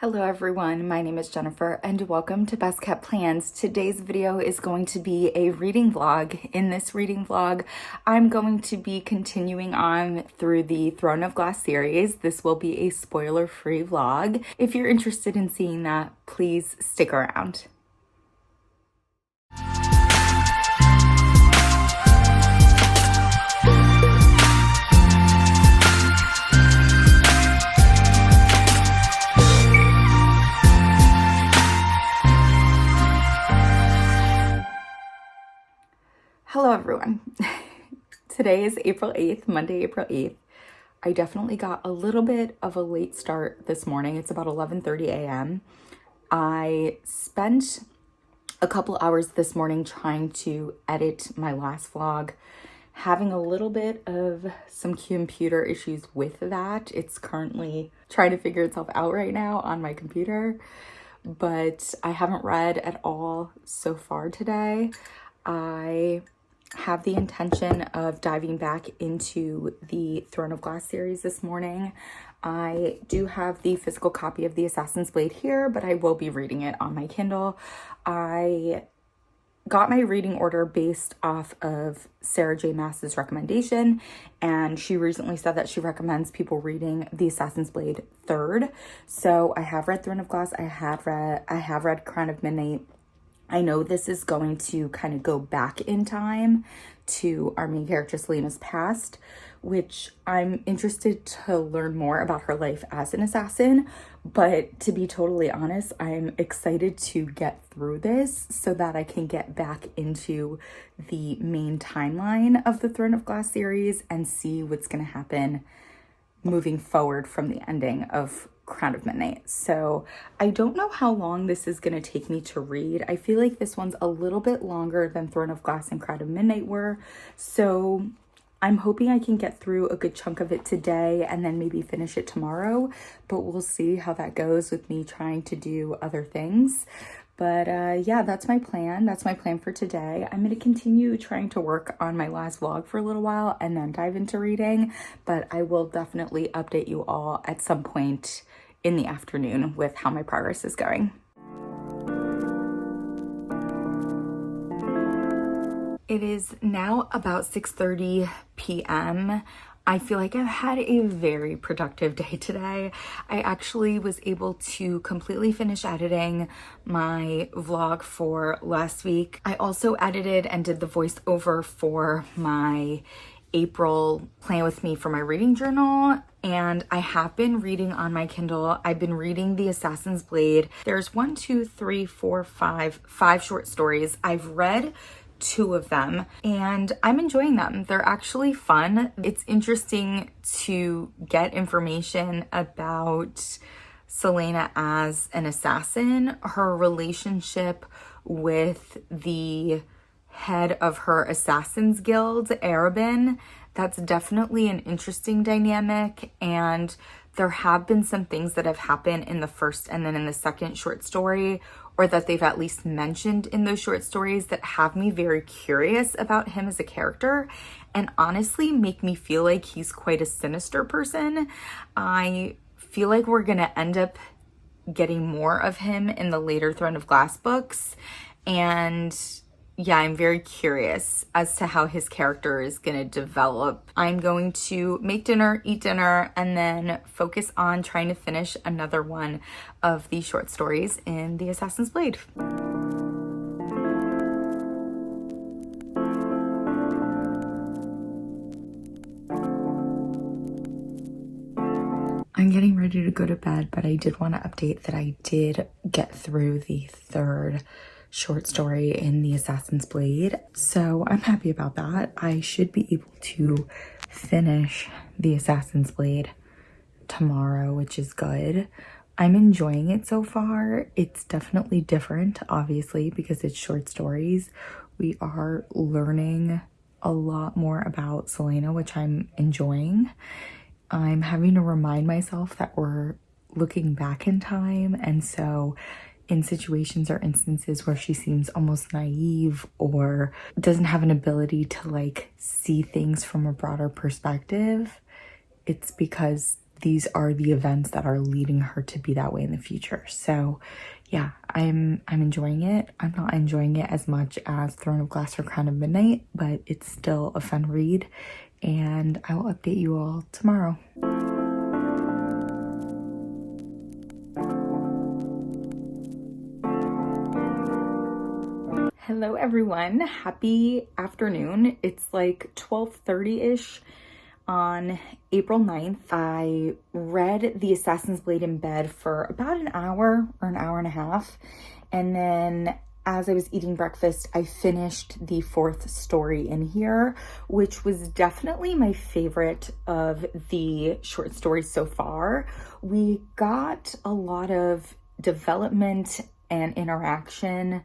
Hello everyone, my name is Jennifer and welcome to Best Kept Plans. Today's video is going to be a reading vlog. In this reading vlog, I'm going to be continuing on through the Throne of Glass series. This will be a spoiler-free vlog. If you're interested in seeing that, please stick around. Hello everyone. Today is April 8th, Monday, April 8th. I definitely got a little bit of a late start this morning. It's about 11:30 a.m. I spent a couple hours this morning trying to edit my last vlog, having a little bit of some computer issues with that. It's currently trying to figure itself out right now on my computer, but I haven't read at all so far today. I have the intention of diving back into the Throne of Glass series this morning. I do have the physical copy of the Assassin's Blade here, but I will be reading it on my Kindle. I got my reading order based off of Sarah J. Maas's recommendation, and she recently said that she recommends people reading the Assassin's Blade third. So I have read Throne of Glass, I have read Crown of Midnight. I know this is going to kind of go back in time to our main character Selena's past, which I'm interested to learn more about her life as an assassin. But to be totally honest, I'm excited to get through this so that I can get back into the main timeline of the Throne of Glass series and see what's going to happen moving forward from the ending of Crown of Midnight. So I don't know how long this is going to take me to read. I feel like this one's a little bit longer than Throne of Glass and Crown of Midnight were. So I'm hoping I can get through a good chunk of it today and then maybe finish it tomorrow, but we'll see how that goes with me trying to do other things. But yeah, that's my plan. That's my plan for today. I'm going to continue trying to work on my last vlog for a little while and then dive into reading, but I will definitely update you all at some point in the afternoon with how my progress is going. It is now about 6:30 p.m. I feel like I've had a very productive day today. I actually was able to completely finish editing my vlog for last week. I also edited and did the voiceover for my April Plan With Me for my reading journal, and I have been reading on my Kindle. I've been reading The Assassin's Blade. There's 5 short stories. I've read 2 of them and I'm enjoying them. They're actually fun. It's interesting to get information about Selena as an assassin, her relationship with the head of her Assassin's Guild, Arabin. That's definitely an interesting dynamic, and there have been some things that have happened in the first and then in the second short story, or that they've at least mentioned in those short stories, that have me very curious about him as a character and honestly make me feel like he's quite a sinister person. I feel like we're gonna end up getting more of him in the later Throne of Glass books, and yeah, I'm very curious as to how his character is going to develop. I'm going to make dinner, eat dinner, and then focus on trying to finish another one of the short stories in The Assassin's Blade. I'm getting ready to go to bed, but I did want to update that I did get through the 3rd short story in The Assassin's Blade, so I'm happy about that. I should be able to finish The Assassin's Blade tomorrow, which is good. I'm enjoying it so far. It's definitely different, obviously, because it's short stories. We are learning a lot more about Selena, which I'm enjoying. I'm having to remind myself that we're looking back in time, and so in situations or instances where she seems almost naive or doesn't have an ability to like see things from a broader perspective, it's because these are the events that are leading her to be that way in the future. So yeah, I'm enjoying it. I'm not enjoying it as much as Throne of Glass or Crown of Midnight, but it's still a fun read, and I will update you all tomorrow. Hello everyone, happy afternoon. It's like 12:30-ish on April 9th. I read The Assassin's Blade in bed for about an hour or an hour and a half. And then as I was eating breakfast, I finished the fourth story in here, which was definitely my favorite of the short stories so far. We got a lot of development and interaction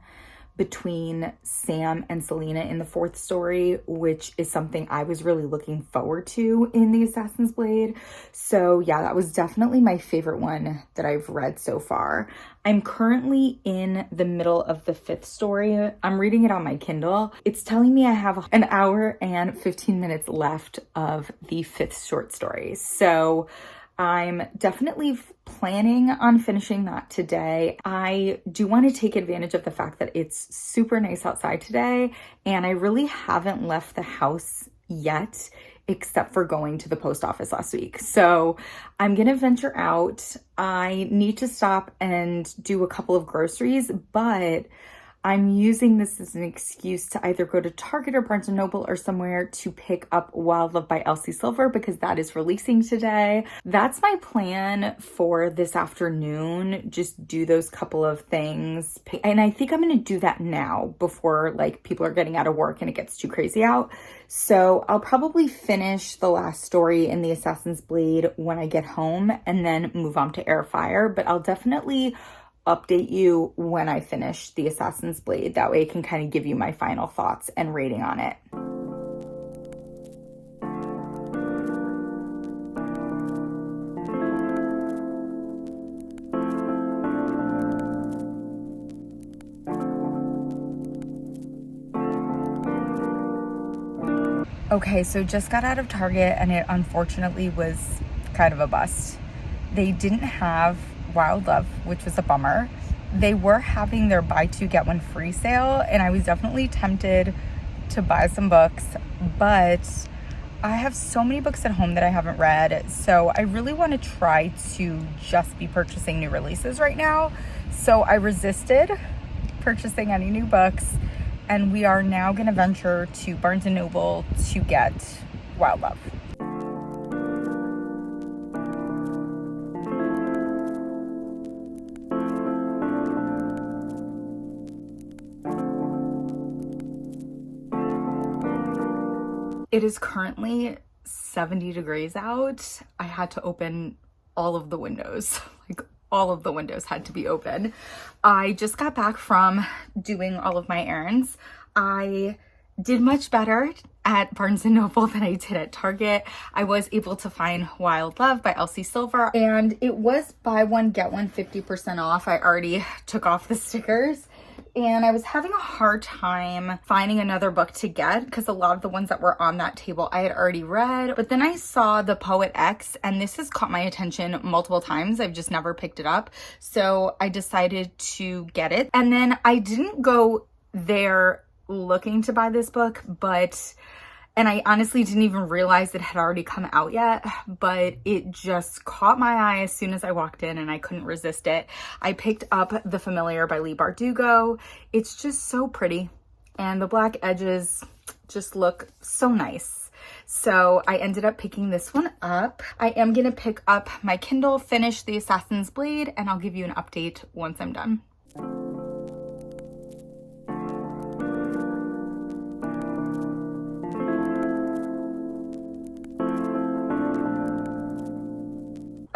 between Sam and Selena in the fourth story, which is something I was really looking forward to in The Assassin's Blade. So yeah, that was definitely my favorite one that I've read so far. I'm currently in the middle of the fifth story. I'm reading it on my Kindle. It's telling me I have an hour and 15 minutes left of the fifth short story. So I'm definitely planning on finishing that today. I do want to take advantage of the fact that it's super nice outside today, and I really haven't left the house yet, except for going to the post office last week. So I'm gonna venture out. I need to stop and do a couple of groceries, but I'm using this as an excuse to either go to Target or Barnes & Noble or somewhere to pick up Wild Love by Elsie Silver, because that is releasing today. That's my plan for this afternoon. Just do those couple of things. And I think I'm going to do that now before like people are getting out of work and it gets too crazy out. So I'll probably finish the last story in The Assassin's Blade when I get home and then move on to Heir. But I'll definitely update you when I finish The Assassin's Blade. That way I can kind of give you my final thoughts and rating on it. Okay, so just got out of Target and it unfortunately was kind of a bust. They didn't have Wild Love, which was a bummer. They were having their buy two get one free sale, and I was definitely tempted to buy some books, but I have so many books at home that I haven't read, so I really want to try to just be purchasing new releases right now. So I resisted purchasing any new books, and we are now going to venture to Barnes & Noble to get Wild Love. It is currently 70 degrees out. I had to open all of the windows. Like all of the windows had to be open. I just got back from doing all of my errands. I did much better at Barnes & Noble than I did at Target. I was able to find Wild Love by Elsie Silver, and it was buy one, get one 50% off. I already took off the stickers. And I was having a hard time finding another book to get because a lot of the ones that were on that table I had already read. But then I saw The Poet X, and this has caught my attention multiple times. I've just never picked it up. So I decided to get it. And then I didn't go there looking to buy this book, and I honestly didn't even realize it had already come out yet, but it just caught my eye as soon as I walked in and I couldn't resist it. I picked up The Familiar by Leigh Bardugo. It's just so pretty, and the black edges just look so nice. So I ended up picking this one up. I am going to pick up my Kindle, finish The Assassin's Blade, and I'll give you an update once I'm done.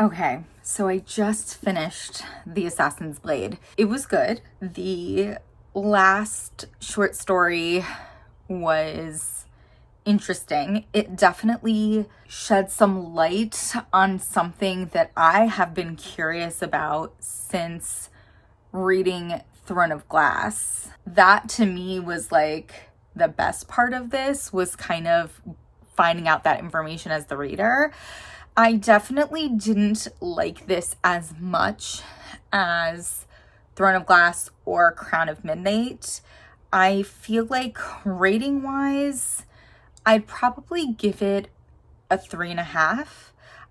Okay, so I just finished The Assassin's Blade. It was good. The last short story was interesting. It definitely shed some light on something that I have been curious about since reading Throne of Glass. That to me was like the best part of this, was kind of finding out that information as the reader. I definitely didn't like this as much as Throne of Glass or Crown of Midnight. I feel like rating wise, I'd probably give it a 3.5.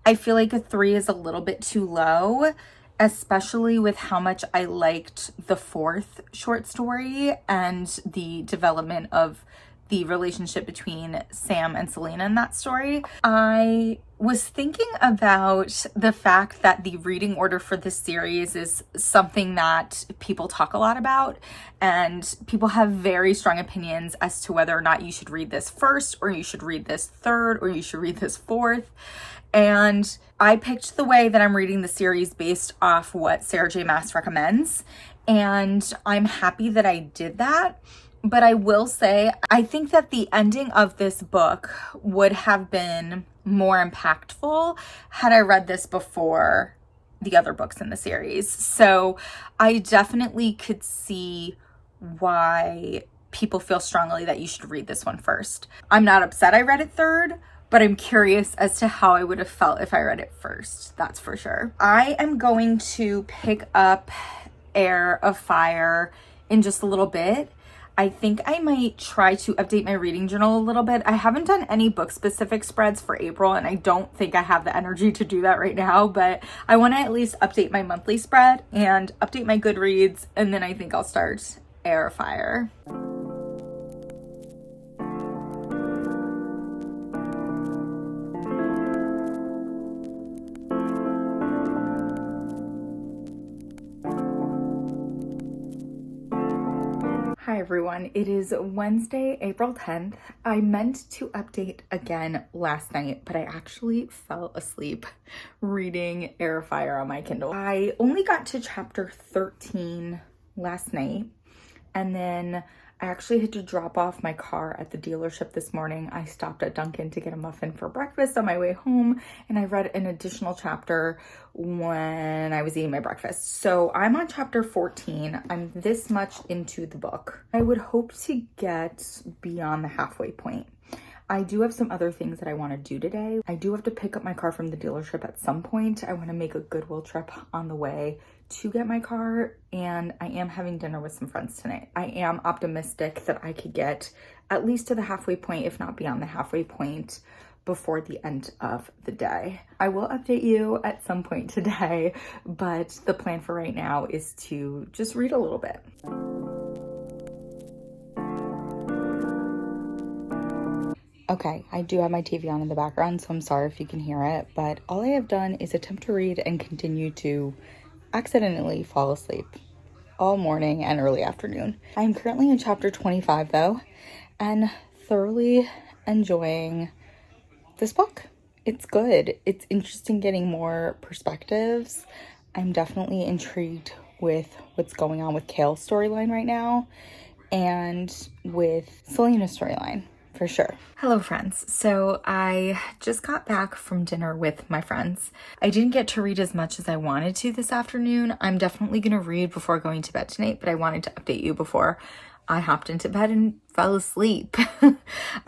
I feel like a 3 is a little bit too low, especially with how much I liked the fourth short story and the development of the relationship between Sam and Selena in that story. I was thinking about the fact that the reading order for this series is something that people talk a lot about, and people have very strong opinions as to whether or not you should read this first, or you should read this third, or you should read this fourth. And I picked the way that I'm reading the series based off what Sarah J. Maas recommends, and I'm happy that I did that. But I will say, I think that the ending of this book would have been more impactful had I read this before the other books in the series. So I definitely could see why people feel strongly that you should read this one first. I'm not upset I read it third, but I'm curious as to how I would have felt if I read it first. That's for sure. I am going to pick up Heir of Fire in just a little bit. I think I might try to update my reading journal a little bit. I haven't done any book specific spreads for April, and I don't think I have the energy to do that right now, but I want to at least update my monthly spread and update my Goodreads, and then I think I'll start Heir of Fire. Hi everyone, it is Wednesday, April 10th. I meant to update again last night, but I actually fell asleep reading Heir of Fire on my Kindle. I only got to chapter 13 last night, and then I actually had to drop off my car at the dealership this morning. I stopped at Dunkin' to get a muffin for breakfast on my way home, and I read an additional chapter when I was eating my breakfast. So I'm on chapter 14. I'm this much into the book. I would hope to get beyond the halfway point. I do have some other things that I want to do today. I do have to pick up my car from the dealership at some point. I want to make a Goodwill trip on the way to get my car, and I am having dinner with some friends tonight. I am optimistic that I could get at least to the halfway point, if not beyond the halfway point, before the end of the day. I will update you at some point today, but the plan for right now is to just read a little bit. Okay, I do have my TV on in the background, so I'm sorry if you can hear it, but all I have done is attempt to read and continue to accidentally fall asleep all morning and early afternoon. I'm currently in chapter 25 though, and thoroughly enjoying this book. It's good. It's interesting getting more perspectives. I'm definitely intrigued with what's going on with Kale's storyline right now and with Selena's storyline. For sure. Hello friends. So I just got back from dinner with my friends. I didn't get to read as much as I wanted to this afternoon. I'm definitely going to read before going to bed tonight, but I wanted to update you before I hopped into bed and fell asleep.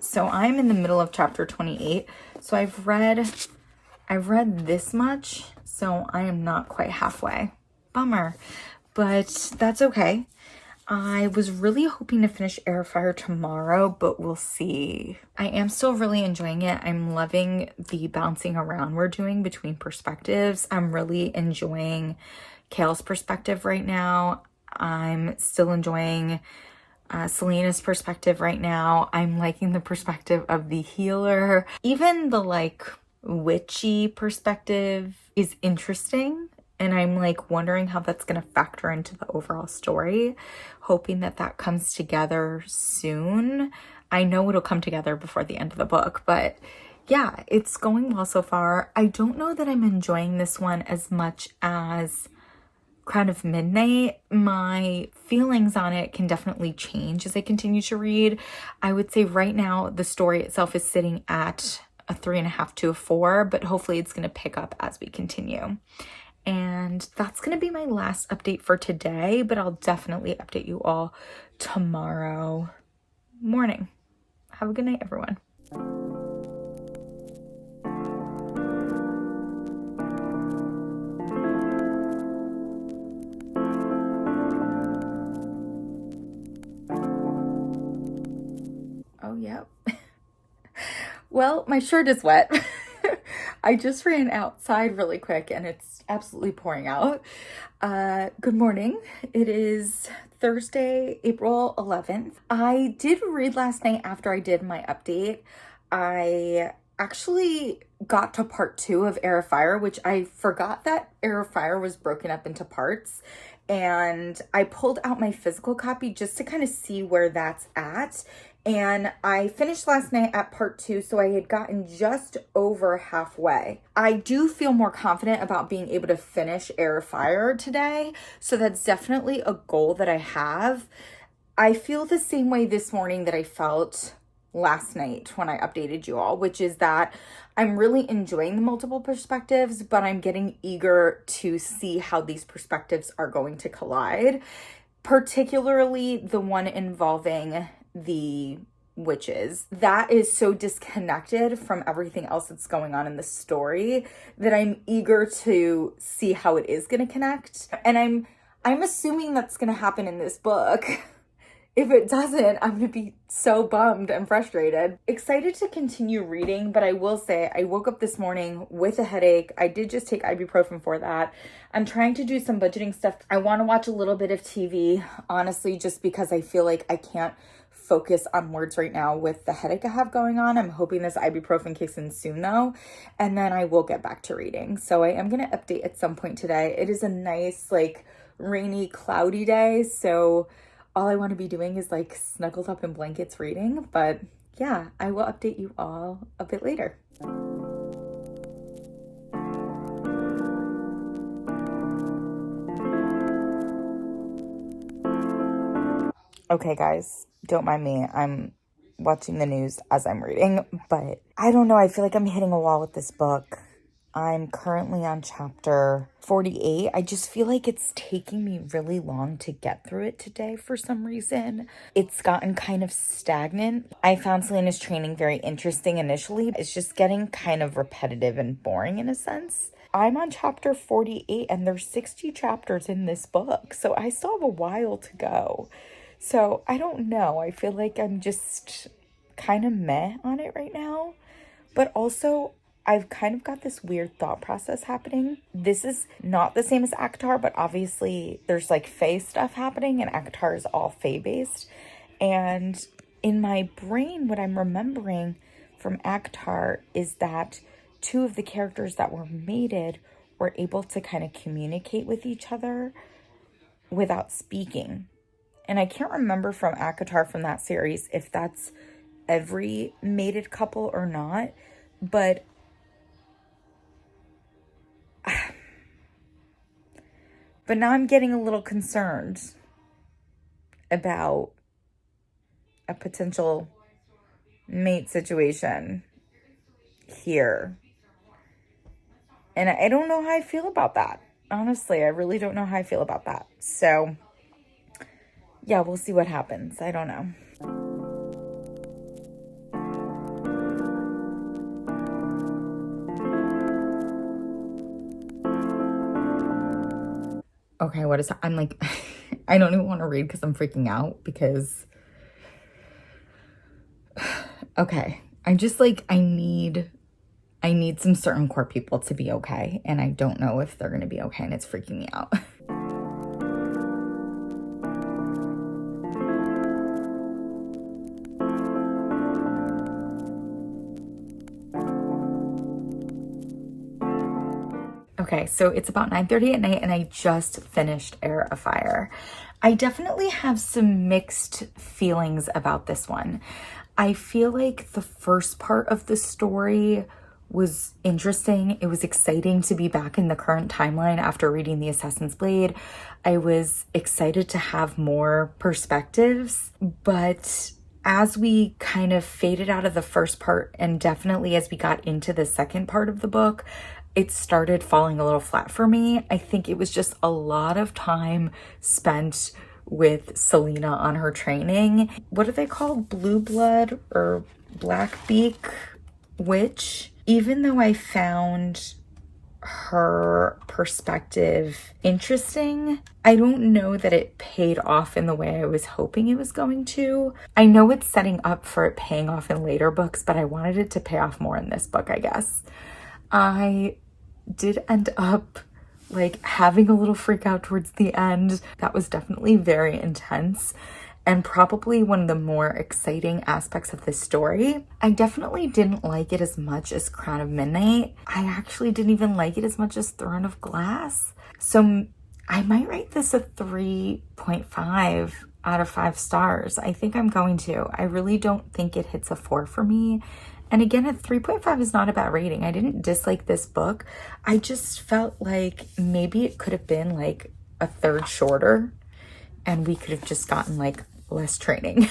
So I'm in the middle of chapter 28. So I've read this much, so I am not quite halfway. Bummer, but that's okay. I was really hoping to finish Heir of Fire tomorrow, but we'll see. I am still really enjoying it. I'm loving the bouncing around we're doing between perspectives. I'm really enjoying Kale's perspective right now. I'm still enjoying Selena's perspective right now. I'm liking the perspective of the healer. Even the witchy perspective is interesting. And I'm wondering how that's going to factor into the overall story, hoping that that comes together soon. I know it'll come together before the end of the book, but yeah, it's going well so far. I don't know that I'm enjoying this one as much as Crown of Midnight. My feelings on it can definitely change as I continue to read. I would say right now the story itself is sitting at a 3.5 to a 4, but hopefully it's going to pick up as we continue. And that's going to be my last update for today, but I'll definitely update you all tomorrow morning. Have a good night, everyone. Well, my shirt is wet. I just ran outside really quick and it's absolutely pouring out. Good morning. It is Thursday, April 11th. I did read last night after I did my update. I actually got to part 2 of Heir, which I forgot that Heir was broken up into parts. And I pulled out my physical copy just to kind of see where that's at. And I finished last night at part 2, so I had gotten just over halfway. I do feel more confident about being able to finish Heir today, so that's definitely a goal that I have. I feel the same way this morning that I felt last night when I updated you all, which is that I'm really enjoying the multiple perspectives, but I'm getting eager to see how these perspectives are going to collide, particularly the one involving the witches. That is so disconnected from everything else that's going on in the story that I'm eager to see how it is going to connect. And I'm assuming that's going to happen in this book. If it doesn't, I'm going to be so bummed and frustrated. Excited to continue reading, but I will say I woke up this morning with a headache. I did just take ibuprofen for that. I'm trying to do some budgeting stuff. I want to watch a little bit of TV, honestly, just because I feel like I can't focus on words right now with the headache I have going on. I'm hoping this ibuprofen kicks in soon though, and then I will get back to reading. So I am going to update at some point today. It is a nice, like, rainy, cloudy day, so all I want to be doing is like snuggled up in blankets reading. But yeah, I will update you all a bit later. Okay, guys, don't mind me. I'm watching the news as I'm reading, but I don't know. I feel like I'm hitting a wall with this book. I'm currently on chapter 48. I just feel like it's taking me really long to get through it today for some reason. It's gotten kind of stagnant. I found Selena's training very interesting initially. It's just getting kind of repetitive and boring in a sense. I'm on chapter 48 and there's 60 chapters in this book, so I still have a while to go. So I don't know. I feel like I'm just kind of meh on it right now. But also, I've kind of got this weird thought process happening. This is not the same as ACOTAR, but obviously there's like Fae stuff happening and ACOTAR is all Fae based. And in my brain, what I'm remembering from ACOTAR is that 2 of the characters that were mated were able to kind of communicate with each other without speaking. And I can't remember from ACOTAR from that series if that's every mated couple or not, but now I'm getting a little concerned about a potential mate situation here. And I don't know how I feel about that. Honestly, I really don't know how I feel about that. So yeah, we'll see what happens. I don't know. Okay, what is, I'm like, I don't even want to read because I'm freaking out because, okay, I'm just like, I need some certain core people to be okay, and I don't know if they're going to be okay, and it's freaking me out. Okay, so it's about 9:30 at night and I just finished Heir. I definitely have some mixed feelings about this one. I feel like the first part of the story was interesting. It was exciting to be back in the current timeline after reading The Assassin's Blade. I was excited to have more perspectives, but as we kind of faded out of the first part and definitely as we got into the second part of the book, it started falling a little flat for me. I think it was just a lot of time spent with Selena on her training. What are they called? Blue blood or black beak witch? Even though I found her perspective interesting. I don't know that it paid off in the way I was hoping it was going to. I know it's setting up for it paying off in later books, but I wanted it to pay off more in this book, I guess. I did end up like having a little freak out towards the end. That was definitely very intense and probably one of the more exciting aspects of this story. I definitely didn't like it as much as Crown of Midnight. I actually didn't even like it as much as Throne of Glass. So I might rate this a 3.5 out of 5 stars. I think I'm going to. I really don't think it hits a 4 for me. And again, a 3.5 is not a bad rating. I didn't dislike this book. I just felt like maybe it could have been like a third shorter and we could have just gotten like less training.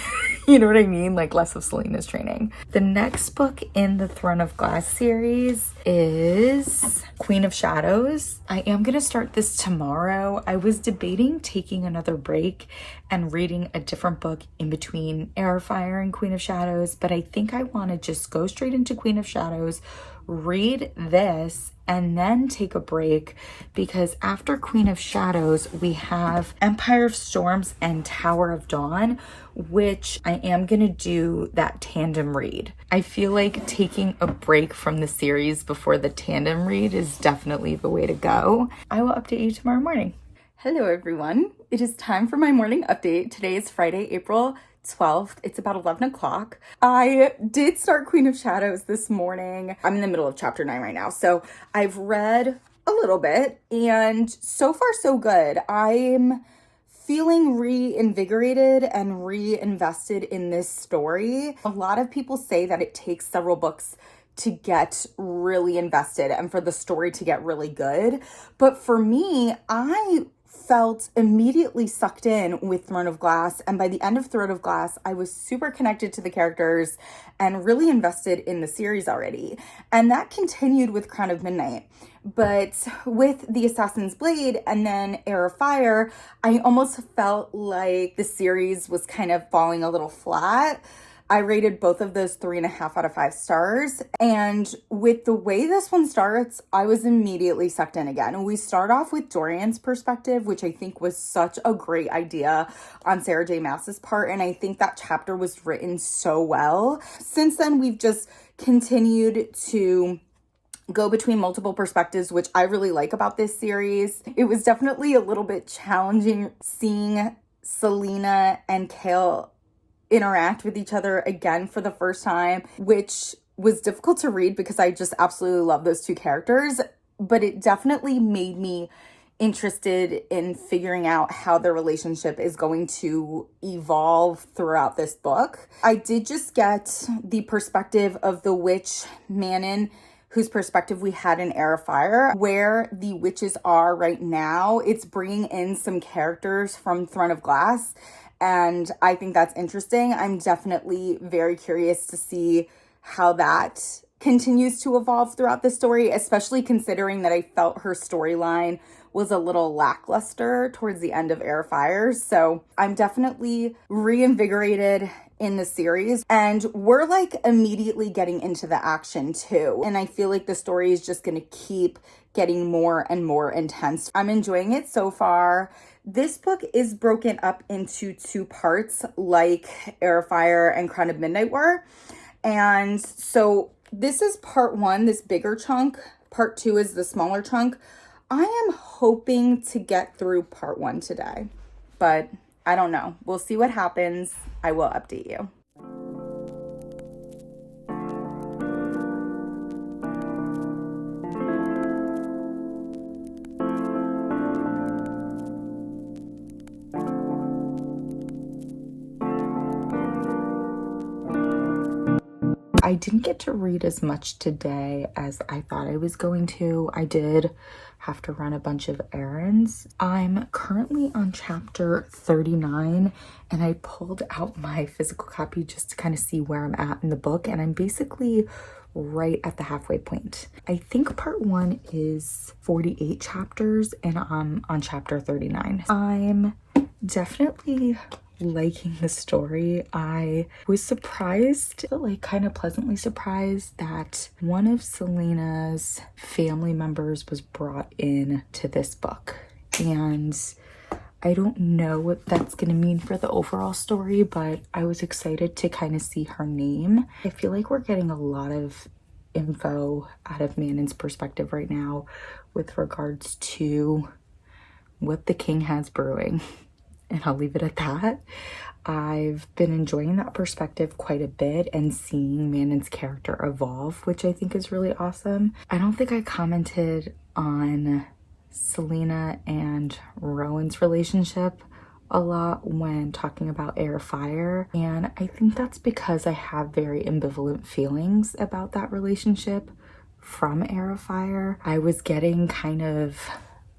You know what I mean? Like less of Selena's training. The next book in the Throne of Glass series is Queen of Shadows. I am going to start this tomorrow. I was debating taking another break and reading a different book in between Heir, Fire and Queen of Shadows, but I think I want to just go straight into Queen of Shadows, read this, and then take a break, because after Queen of Shadows, we have Empire of Storms and Tower of Dawn, which I am going to do that tandem read. I feel like taking a break from the series before the tandem read is definitely the way to go. I will update you tomorrow morning. Hello, everyone. It is time for my morning update. Today is Friday, April 12th. It's about 11 o'clock. I did start Queen of Shadows this morning. I'm in the middle of chapter 9 right now. So I've read a little bit and so far so good. I'm feeling reinvigorated and reinvested in this story. A lot of people say that it takes several books to get really invested and for the story to get really good. But for me, I felt immediately sucked in with Throne of Glass, and by the end of Throne of Glass, I was super connected to the characters and really invested in the series already. And that continued with Crown of Midnight. But with The Assassin's Blade and then Heir of Fire, I almost felt like the series was kind of falling a little flat. I rated both of those 3.5 out of 5 stars. And with the way this one starts, I was immediately sucked in again. We start off with Dorian's perspective, which I think was such a great idea on Sarah J. Maas's part. And I think that chapter was written so well. Since then, we've just continued to go between multiple perspectives, which I really like about this series. It was definitely a little bit challenging seeing Selena and Kale interact with each other again for the first time, which was difficult to read because I just absolutely love those two characters, but it definitely made me interested in figuring out how their relationship is going to evolve throughout this book. I did just get the perspective of the witch Manon, whose perspective we had in Heir of Fire, where the witches are right now. It's bringing in some characters from Throne of Glass, and I think that's interesting. I'm definitely very curious to see how that continues to evolve throughout the story, especially considering that I felt her storyline was a little lackluster towards the end of Heir of Fire. So I'm definitely reinvigorated in the series, and we're like immediately getting into the action too. And I feel like the story is just going to keep getting more and more intense. I'm enjoying it so far. This book is broken up into 2 parts like Heir of Fire and Crown of Midnight were. And so this is part 1, this bigger chunk. Part 2 is the smaller chunk. I am hoping to get through part 1 today, but I don't know. We'll see what happens. I will update you. I didn't get to read as much today as I thought I was going to. I did have to run a bunch of errands. I'm currently on chapter 39, and I pulled out my physical copy just to kind of see where I'm at in the book, and I'm basically right at the halfway point. I think part 1 is 48 chapters, and I'm on chapter 39. I'm definitely liking the story. I was surprised, like kind of pleasantly surprised, that one of Selena's family members was brought in to this book. And I don't know what that's going to mean for the overall story, but I was excited to kind of see her name. I feel like we're getting a lot of info out of Manon's perspective right now with regards to what the king has brewing. And I'll leave it at that. I've been enjoying that perspective quite a bit and seeing Manon's character evolve, which I think is really awesome. I don't think I commented on Selena and Rowan's relationship a lot when talking about Heir, and I think that's because I have very ambivalent feelings about that relationship from Heir. I was getting kind of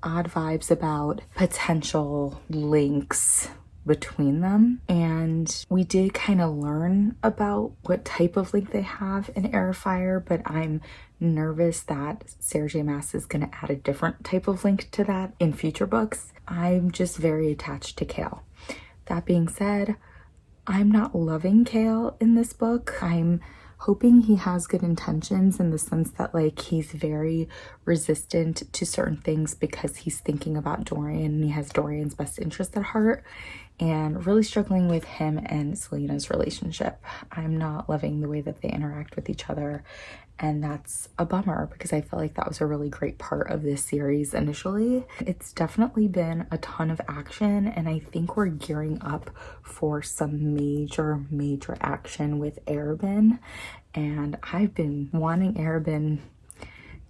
odd vibes about potential links between them, and we did kind of learn about what type of link they have in Heir, but I'm nervous that Sarah J. Maas is going to add a different type of link to that in future books. I'm just very attached to Chaol. That being said, I'm not loving Chaol in this book. I'm hoping he has good intentions in the sense that like he's very resistant to certain things because he's thinking about Dorian and he has Dorian's best interest at heart, and really struggling with him and Selena's relationship. I'm not loving the way that they interact with each other, and that's a bummer because I feel like that was a really great part of this series initially. It's definitely been a ton of action, and I think we're gearing up for some major action with Arabin, and I've been wanting Arabin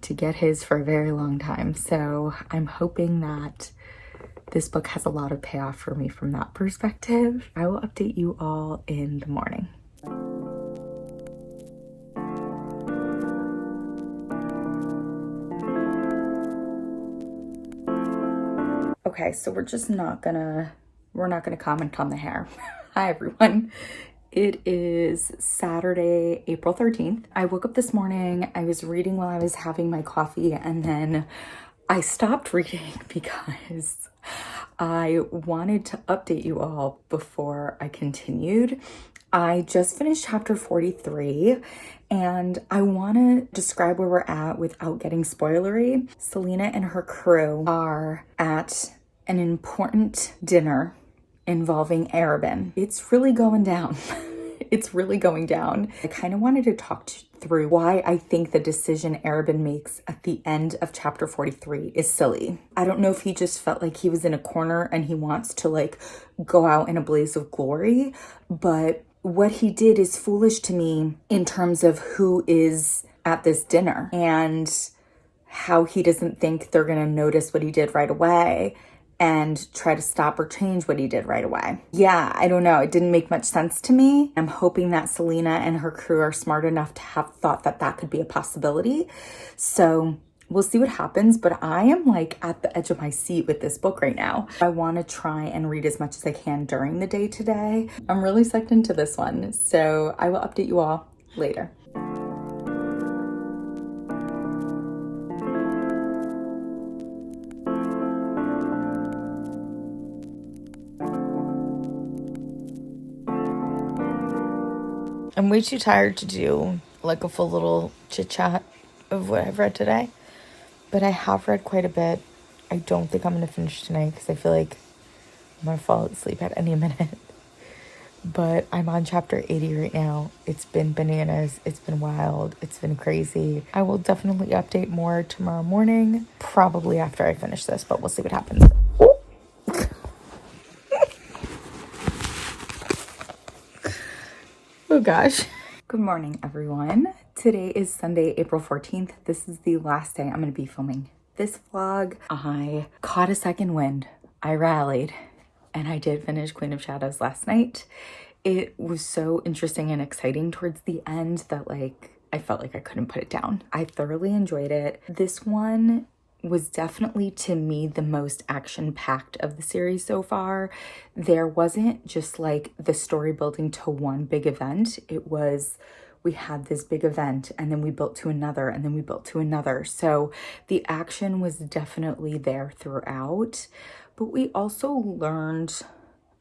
to get his for a very long time, so I'm hoping that this book has a lot of payoff for me from that perspective. I will update you all in the morning. Okay, so we're not gonna comment on the Heir. Hi everyone. It is Saturday, April 13th. I woke up this morning, I was reading while I was having my coffee, and then I stopped reading because I wanted to update you all before I continued. I just finished chapter 43, and I want to describe where we're at without getting spoilery. Selena and her crew are at an important dinner involving Arabin. It's really going down. It's really going down. I kind of wanted to talk through why I think the decision Arabin makes at the end of chapter 43 is silly. I don't know if he just felt like he was in a corner and he wants to like go out in a blaze of glory, but what he did is foolish to me in terms of who is at this dinner and how he doesn't think they're going to notice what he did right away and try to stop or change what he did right away. Yeah, I don't know. It didn't make much sense to me. I'm hoping that Selena and her crew are smart enough to have thought that that could be a possibility. So we'll see what happens, but I am like at the edge of my seat with this book right now. I want to try and read as much as I can during the day today. I'm really sucked into this one, so I will update you all later. I'm way too tired to do like a full little chit chat of what I've read today, but I have read quite a bit. I don't think I'm going to finish tonight because I feel like I'm going to fall asleep at any minute. But I'm on chapter 80 right now. It's been bananas. It's been wild. It's been crazy. I will definitely update more tomorrow morning, probably after I finish this, but we'll see what happens. Oh gosh. Good morning, everyone. Today is Sunday, April 14th. This is the last day I'm going to be filming this vlog. I caught a second wind. I rallied, and I did finish Queen of Shadows last night. It was so interesting and exciting towards the end that like I felt like I couldn't put it down. I thoroughly enjoyed it. This one was definitely, to me, the most action-packed of the series so far. There wasn't just like the story building to one big event. It was, we had this big event and then we built to another and then we built to another. So the action was definitely there throughout, but we also learned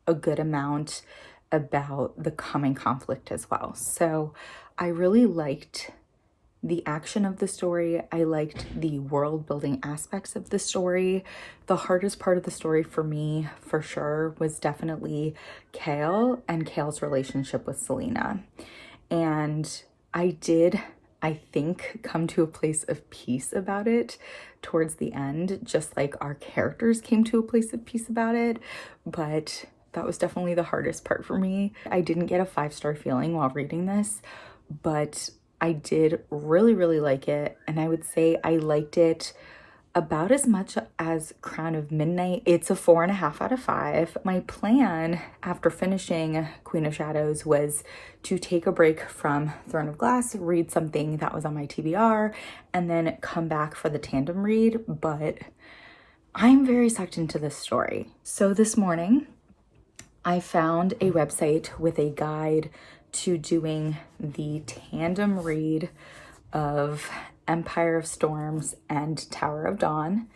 a good amount about the coming conflict as well. So I really liked the action of the story. I liked the world building aspects of the story. The hardest part of the story for me, for sure, was definitely Kale and Kale's relationship with Selena. And I think, come to a place of peace about it towards the end, just like our characters came to a place of peace about it. But that was definitely the hardest part for me. I didn't get a 5-star feeling while reading this, but I did really, really like it. And I would say I liked it about as much as Crown of Midnight. It's a 4.5 out of 5. My plan after finishing Queen of Shadows was to take a break from Throne of Glass, read something that was on my TBR, and then come back for the tandem read. But I'm very sucked into this story. So this morning, I found a website with a guide to doing the tandem read of Empire of Storms and Tower of Dawn.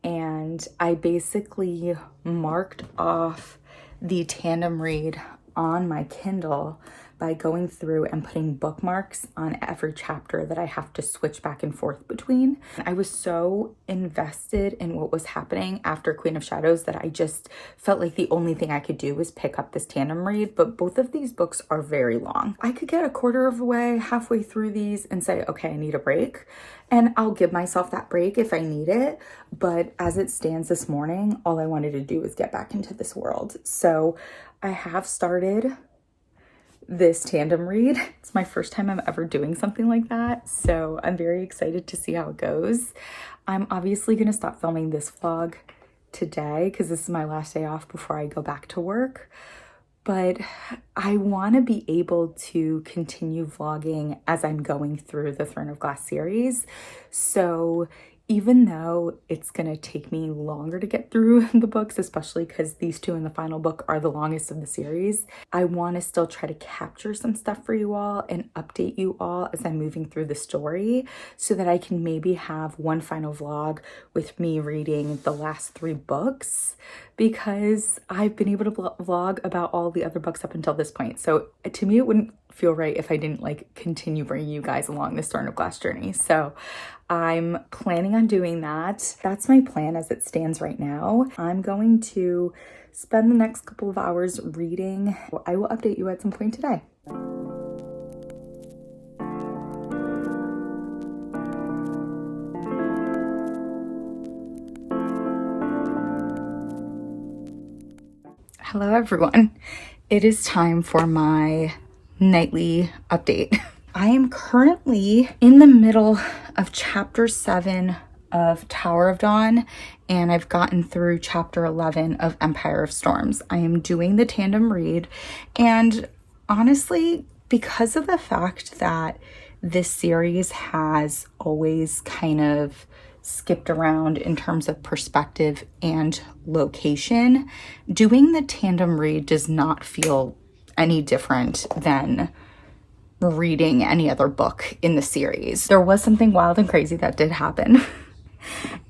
And I basically marked off the tandem read on my Kindle by going through and putting bookmarks on every chapter that I have to switch back and forth between. I was so invested in what was happening after Queen of Shadows that I just felt like the only thing I could do was pick up this tandem read. But both of these books are very long. I could get a quarter of the way, halfway through these, and say, okay, I need a break. And I'll give myself that break if I need it. But as it stands this morning, all I wanted to do was get back into this world. So I have started this tandem read. It's my first time I'm ever doing something like that, so I'm very excited to see how it goes. I'm obviously going to stop filming this vlog today because this is my last day off before I go back to work, but I want to be able to continue vlogging as I'm going through the Throne of Glass series. So even though it's going to take me longer to get through the books, especially because these two in the final book are the longest of the series, I want to still try to capture some stuff for you all and update you all as I'm moving through the story so that I can maybe have one final vlog with me reading the last 3 books, because I've been able to vlog about all the other books up until this point. So to me, it wouldn't feel right if I didn't continue bringing you guys along this Throne of Glass journey. So I'm planning on doing that. That's my plan as it stands right now. I'm going to spend the next couple of hours reading. I will update you at some point today. Hello everyone. It is time for my nightly update. I am currently in the middle of chapter 7 of Tower of Dawn, and I've gotten through chapter 11 of Empire of Storms. I am doing the tandem read, and honestly, because of the fact that this series has always kind of skipped around in terms of perspective and location, doing the tandem read does not feel any different than reading any other book in the series. There was something wild and crazy that did happen.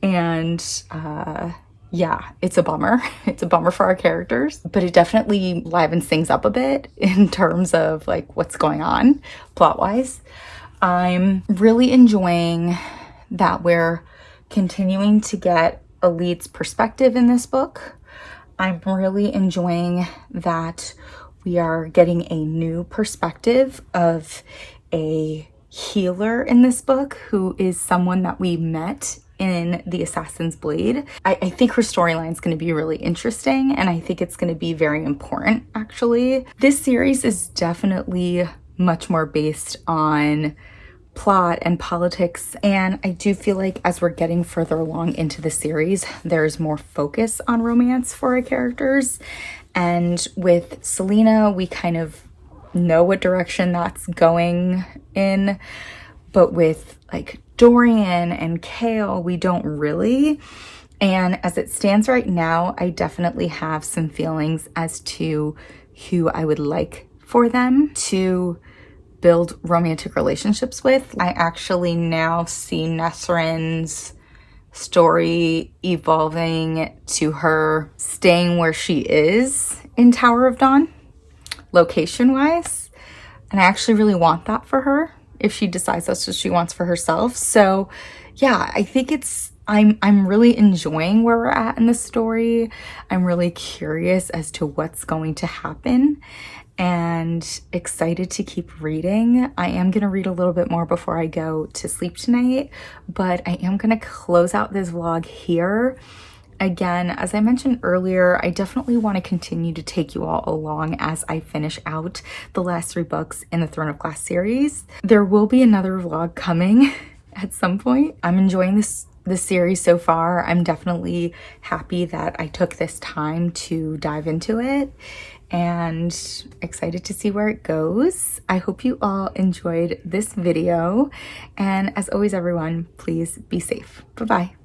And yeah, it's a bummer. It's a bummer for our characters, but it definitely livens things up a bit in terms of what's going on plot-wise. I'm really enjoying that we're continuing to get a lead's perspective in this book. I'm really enjoying that we are getting a new perspective of a healer in this book who is someone that we met in The Assassin's Blade. I think her storyline is going to be really interesting, and I think it's going to be very important, actually. This series is definitely much more based on plot and politics, and I do feel like as we're getting further along into the series, there's more focus on romance for our characters. And with Selena, we kind of know what direction that's going in, but with Dorian and Kale, we don't really. And as it stands right now, I definitely have some feelings as to who I would like for them to build romantic relationships with. I actually now see Nesrin's story evolving to her staying where she is in Tower of Dawn, location-wise. And I actually really want that for her if she decides that's what she wants for herself. So yeah, I think I'm really enjoying where we're at in the story. I'm really curious as to what's going to happen and excited to keep reading. I am going to read a little bit more before I go to sleep tonight, but I am going to close out this vlog here. Again, as I mentioned earlier, I definitely want to continue to take you all along as I finish out the last 3 books in the Throne of Glass series. There will be another vlog coming at some point. I'm enjoying this series so far. I'm definitely happy that I took this time to dive into it and excited to see where it goes. I hope you all enjoyed this video. And as always, everyone, please be safe. Bye-bye.